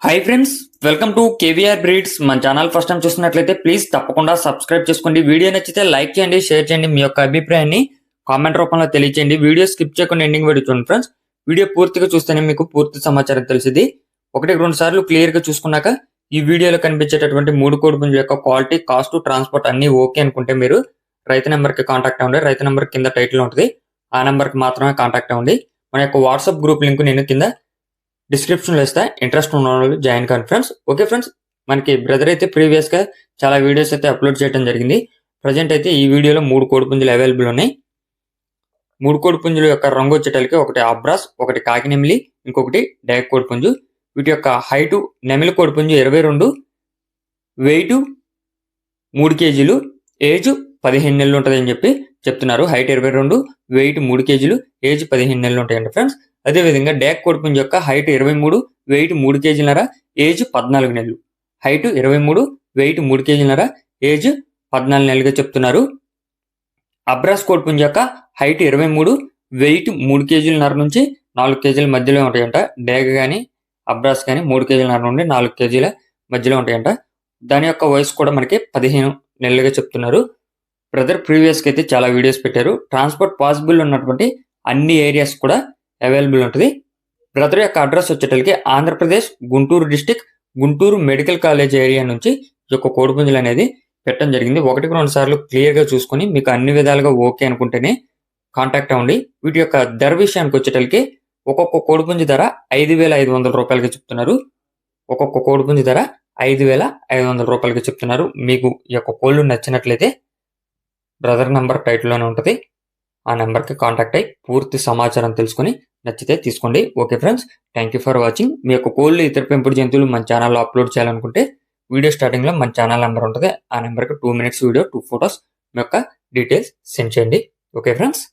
Hi friends, welcome to KVR breeds. మన channel first time చూస్తున్నట్లయితే please తప్పకుండా సబ్స్క్రైబ్ చేసుకోండి. వీడియో నచ్చితే లైక్ చేయండి, షేర్ చేయండి. మీ యొక్క అభిప్రాయాన్ని కామెంట్ రూపంలో తెలియచేయండి. వీడియో స్కిప్ చేయకుండా ఎండింగ్ వరకు చూడండి ఫ్రెండ్స్. వీడియో పూర్తిగా చూస్తేనే మీకు పూర్తి సమాచారం తెలిసింది. 1-2 సార్లు క్లియర్ గా చూసుకున్నాక ఈ వీడియోలో కనిపించేటటువంటి 3 కోడిపుంజుల యొక్క క్వాలిటీ, కాస్ట్, ట్రాన్స్పోర్ట్ అన్ని ఓకే అనుకుంటే మీరు రైతు నెంబర్ కి కాంటాక్ట్ అవ్వండి. రైతు నెంబర్ కింద టైటిల్ ఉంటుంది, ఆ నెంబర్ కి మాత్రమే కాంటాక్ట్ అవ్వండి. మన యొక్క వాట్సాప్ గ్రూప్ లింక్ నేను కింద డిస్క్రిప్షన్ లో ఇస్తా, ఇంట్రెస్ట్ ఉన్న వాళ్ళు జాయిన్ కాండి ఫ్రెండ్స్. ఓకే ఫ్రెండ్స్, మనకి బ్రదర్ అయితే ప్రీవియస్ గా చాలా వీడియోస్ అయితే అప్లోడ్ చేయడం జరిగింది. ప్రజెంట్ అయితే ఈ వీడియోలో 3 కోడిపుంజులు అవైలబుల్ ఉన్నాయి. 3 కోడిపుంజుల యొక్క రంగు వచ్చేటలకి ఒకటి అబ్రాస్, ఒకటి కాకినెమిలి, ఇంకొకటి డైక్ కోడిపుంజు. వీటి యొక్క హైటు నెమిలి కోడిపుంజు 22, వెయిట్ 3 కేజీలు, ఏజ్ 15 నెలలు ఉంటుంది అని చెప్పి చెప్తున్నారు. హైట్ 22, వెయిట్ 3 కేజీలు, ఏజ్ 15 నెలలు ఉంటాయండి ఫ్రెండ్స్. అదేవిధంగా డాక్ కోడిపుంజు యొక్క హైట్ 23, వెయిట్ 3 కేజీలన్నర, ఏజ్ 14 నెలలు. హైట్ 23, వెయిట్ 3 కేజీలన్నర, ఏజ్ 14 నెలలుగా చెప్తున్నారు. అబ్రాస్ కోడిపుంజు యొక్క హైట్ 23, వెయిట్ 3 కేజీలన్నర నుంచి 4 కేజీల మధ్యలో ఉంటాయంట. డాగ్ కానీ అబ్రాస్ కానీ 3 కేజీలన్నర నుండి 4 కేజీల మధ్యలో ఉంటాయంట. దాని యొక్క వయసు కూడా మనకి 15 నెలలుగా చెప్తున్నారు. బ్రదర్ ప్రీవియస్కి అయితే చాలా వీడియోస్ పెట్టారు. ట్రాన్స్పోర్ట్ పాసిబుల్ ఉన్నటువంటి అన్ని ఏరియాస్ కూడా అవైలబుల్ ఉంటుంది. బ్రదర్ యొక్క అడ్రస్ వచ్చేటలకి Andhra Pradesh Guntur district, Guntur medical college area నుంచి ఈ యొక్క కోడిపుంజులు అనేది పెట్టడం జరిగింది. 1-2 సార్లు క్లియర్ గా చూసుకుని మీకు అన్ని విధాలుగా ఓకే అనుకుంటేనే కాంటాక్ట్ అవ్వండి. వీటి యొక్క ధర విషయానికి వచ్చేటలకి ఒక్కొక్క కోడిపుంజు ధర 5,500 రూపాయలుగా చెప్తున్నారు. ఒక్కొక్క కోడిపుంజు ధర 5,500 రూపాయలుగా చెప్తున్నారు. మీకు ఈ యొక్క కోళ్ళు నచ్చినట్లయితే బ్రదర్ నంబర్ టైటిల్లోనే ఉంటుంది, ఆ నెంబర్కి కాంటాక్ట్ అయ్యి పూర్తి సమాచారం తెలుసుకుని నచ్చితే తీసుకోండి. Okay friends, thank you for watching. మీ యొక్క కోళ్ళు, ఇతర పెంపుడు జంతువులు మన ఛానల్లో అప్లోడ్ చేయాలనుకుంటే వీడియో స్టార్టింగ్లో మన ఛానల్ నెంబర్ ఉంటుంది, ఆ నెంబర్కి 2 minutes వీడియో, 2 photos మీ యొక్క డీటెయిల్స్ సెండ్ చేయండి. Okay friends.